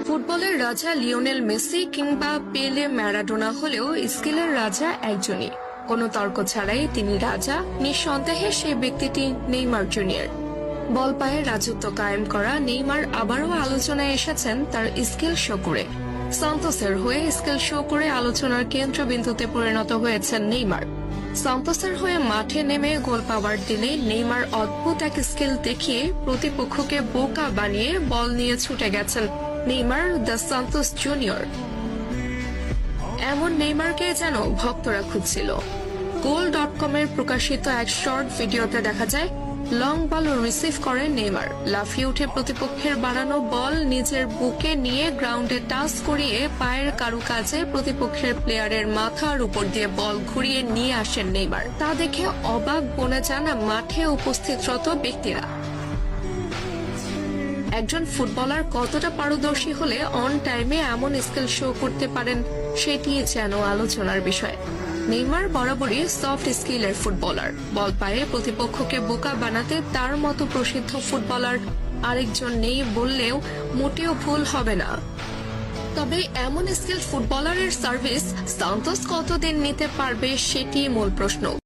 ফুটবলের রাজা Lionel Messi কিংবা পেলে ম্যারাডোনা হলেও স্কিলের রাজা একজনই। কোনো তর্ক ছাড়াই তিনি রাজা, নিঃসন্দেহে সেই ব্যক্তিটি নেইমার জুনিয়র। বল পায়ে রাজত্ব কায়েম করা নেইমার আবারও আলোচনায় এসেছেন তার স্কিল শো করে। সান্তোসের হয়ে স্কিল শো করে আলোচনার কেন্দ্রবিন্দুতে পরিণত হয়েছেন নেইমার। সান্তোসের হয়ে মাঠে নেমে গোল পাওয়ার দিনে নেইমার অদ্ভুত এক স্কিল দেখিয়ে প্রতিপক্ষকে বোকা বানিয়ে বল নিয়ে ছুটে গেছেন নেইমার দ্য সান্তোস জুনিয়র। এমন নেইমারকে যেন ভক্তরা খুঁজছিল। goal.com-এর প্রকাশিত এক শর্ট ভিডিওতে দেখা যায় লং বল রিসিভ করে নেইমার লাফিয়ে উঠে প্রতিপক্ষের বাড়ানো বল নিজের বুকে নিয়ে গ্রাউন্ডে টাচ করিয়ে পায়ের কারুকাজে প্রতিপক্ষের প্লেয়ারের মাথার উপর দিয়ে বল ঘুরিয়ে নিয়ে আসেন নেইমার। তা দেখে অবাক বনে যান মাঠে উপস্থিতরত ব্যক্তিরা। একজন ফুটবলার কতটা পারদর্শী হলে অন টাইমে এমন স্কিল শো করতে পারেন সেটি যেন আলোচনার বিষয়। নেইমার বরাবরই সফট স্কিলের ফুটবলার। বল পায়ে প্রতিপক্ষকে বোকা বানাতে তার মতো প্রসিদ্ধ ফুটবলার আরেকজন নেই বললেও মোটেও ভুল হবে না। তবে এমন স্কিল ফুটবলারের সার্ভিস সান্তোস কতদিন নিতে পারবে সেটি মূল প্রশ্ন।